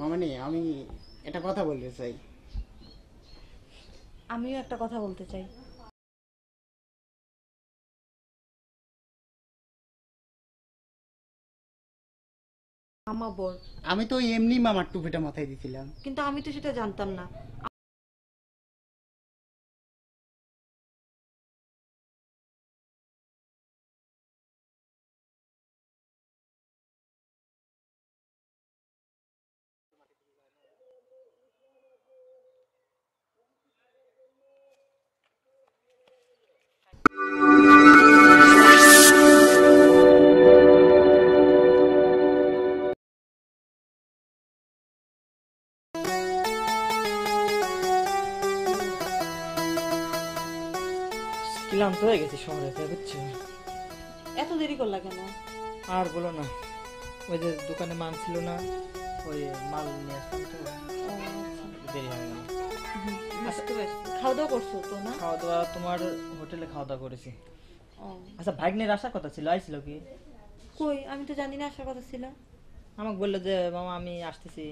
মামানি, আমি একটা কথা বলতে চাই। আমিও একটা কথা বলতে চাই। মামা বর। আমি তো এমনি মামার টুপিটা মাথায় দিছিলাম। কিন্তু আমি তো সেটা জানতাম না। ক্লান্ত হয়ে গেছি শহরে, বুঝছো? এত দেরি করলা কেন? আর বলো না, ওই যে দোকানে মাল ছিল না, ওই মাল নিয়ে আসলাম তো, দেরি হয়ে গেল। খাওয়া দাওয়া করছো তো না? খাওয়া দাওয়া তোমার হোটেলে খাওয়া দাওয়া করেছি। ও আচ্ছা, ভাগ্নের আসার কথা ছিল, আইছিল কি? কই, আমি তো জানি না আসার কথা ছিল। আমাকে বললো যে মামা আমি আসতেছি।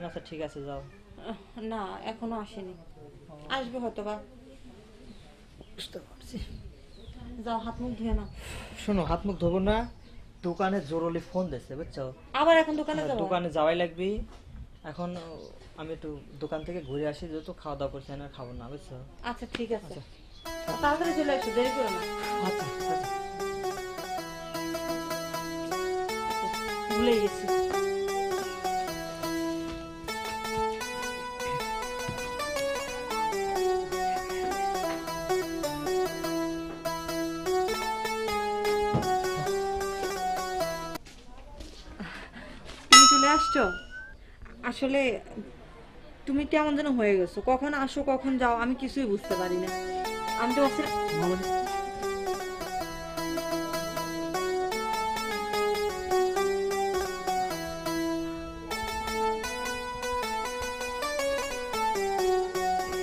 আচ্ছা ঠিক আছে, যাও। না, এখনো আসেনি, আসবে হয়তো বা। বুঝতে পারছি। যাও, হাত মুখ ধুয়ে নাও। শোনো, হাত মুখ ধোবো না, দোকানে জরুরি ফোন দিচ্ছে, বুঝছো? আবার এখন দোকানে যাবো? দোকানে যাওয়াই লাগবে এখন। আমি একটু দোকান থেকে ঘুরে আসি, যেহেতু খাওয়া দাওয়া করছি না, খাবো না, বুঝছো? আচ্ছা ঠিক আছে, আচ্ছা তাড়াতাড়ি চলে এসো, দেরি করো না। আচ্ছা আচ্ছা। ভুলেই গেছি। তুমি চলে আসছো? আসলে তুমি কেমন যেন হয়ে গেছো, কখন আসো কখন যাও আমি কিছুই বুঝতে পারি না। আমি তো ভাবছি মামানি,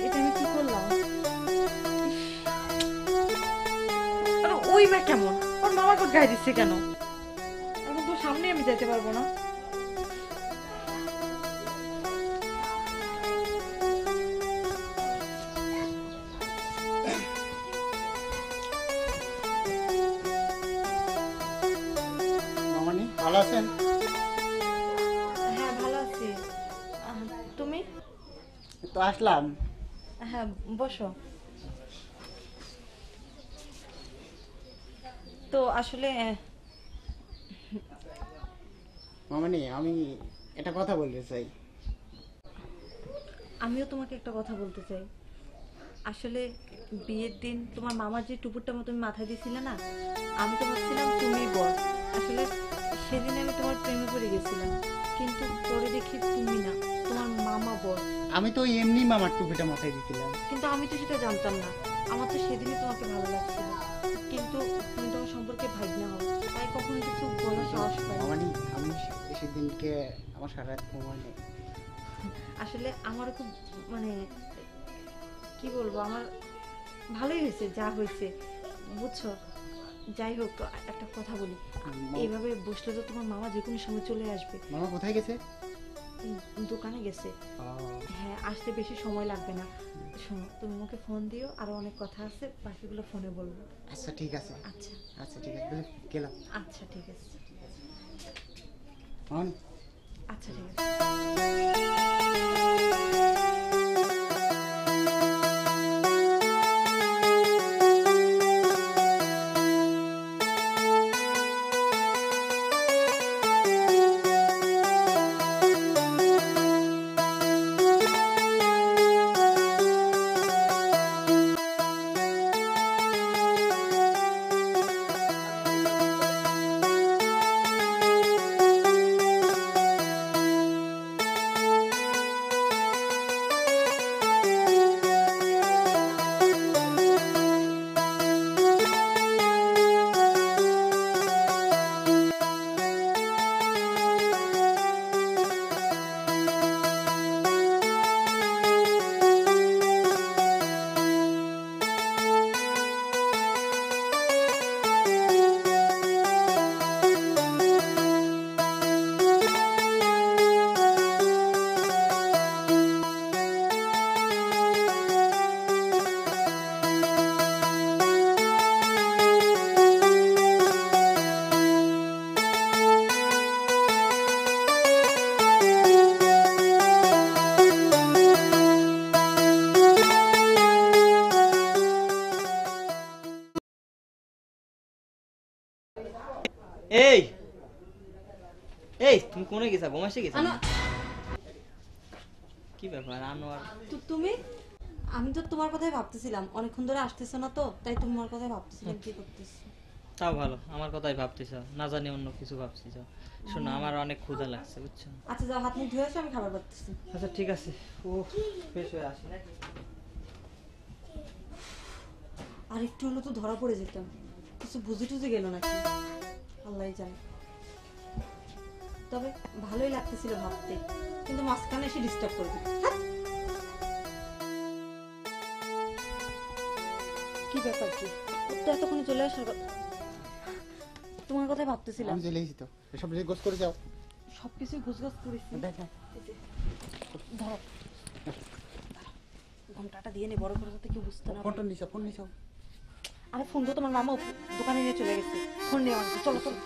এটা আমি কি করলাম। আরে ওই মেয়ে কেমন, ওর মামার পর গায়ে দিচ্ছে কেন? এখন তো সামনে আমি যেতে পারবো না। মামানি ভালো আছেন? হ্যাঁ ভালো আছি। তুমি? তো আসলাম। হ্যাঁ বসো। তো আসলে মামানি, আমি একটা কথা বলতে চাই। আমিও তোমাকে একটা কথা বলতে চাই। আসলে বিয়ের দিন তোমার মামার যে টুপুরটা মতো তুমি মাথায় দিয়েছিলে না, আমি তো ভাবছিলাম তুমি বর। আসলে সেদিন আমি তোমার প্রেমে পড়ে গেছিলাম, কিন্তু পরে দেখি তুমি না, তোমার মামা বর। আমি তো এমনি মামার টুপিটা মাথায় দিছিলাম। কিন্তু আমি তো সেটা জানতাম না। আমার তো সেদিনই তোমাকে ভালো লাগছিল, কিন্তু তুমি তোমার সম্পর্কে ভাগ্না হও, তাই কখনো কিছু বলার সাহস পাই না। মামানি, আমি সেদিনকে আমার সারা রাত ঘুমাই নেই। আসলে আমারও খুব মানে কি বলবো, আমার ভালোই হয়েছে যা হয়েছে, বুঝছো? যাই হোক, একটা কথা বলি, এইভাবে বসলে তো তোমার মামা যে কোনো সময় চলে আসবে। মামা কোথায় গেছে? দোকানে গেছে। হ্যাঁ, আসতে বেশি সময় লাগবে না। শোনো, তুমি আমাকে ফোন দিও, আরো অনেক কথা আছে, বাকিগুলো ফোনে বলবো। আচ্ছা ঠিক আছে। আচ্ছা আচ্ছা ঠিক আছে, গেলাম। আচ্ছা ঠিক আছে। মামানি। আচ্ছা ঠিক আছে। এই এই তুমি কোনে গেছা? ঘুমাইছে গেছা? কি ব্যাপার আনোয়ার? তুমি? আমি তো তোমার কথাই ভাবতেছিলাম, অনেকক্ষণ ধরে আসতেছো না তো, তাই তোমার কথাই ভাবতেছিলাম কি করতেছ। তাও ভালো, আমার কথাই ভাবতেছ, না জানি অন্য কিছু ভাবছিস। শোনো, আমার অনেক ক্ষুধা লাগছে বুঝছো। আচ্ছা যাও, হাত মুখ ধুয়ে আসো, আমি খাবার বাড়তেছি। আচ্ছা ঠিক আছে, ও ফ্রেশ হয়ে আসি নাকি? আর একটু হলো তো ধরা পড়ে যেতাম, কিছু বুঝে টুঝে গেল নাকি আল্লাহই জানে। তবে ভালোই লাগতেছিল ভাবতে, কিন্তু মাঝখানে এসে ডিস্টার্ব করে দিল। কি ব্যাপার কি? ও তো এতক্ষণে চলে আসার কথা। তোমার কথাই ভাবতেছিলাম। আমি চলে এসেছি তো, এসব গোছ করে যাও। সবকিছু গুছগাছ করেছি। দেখ দেখ। ধরো ঘন্টাটা দিয়ে নে, বড় করে যাতে কেউ বুঝতে না পারে। ফোনটা নিছো, ফোন নিছো। আরে ফোন তো তোমার মামা দোকানে নিয়ে চলে গেছে, ফোন নিয়ে আসবে। চলো চলো।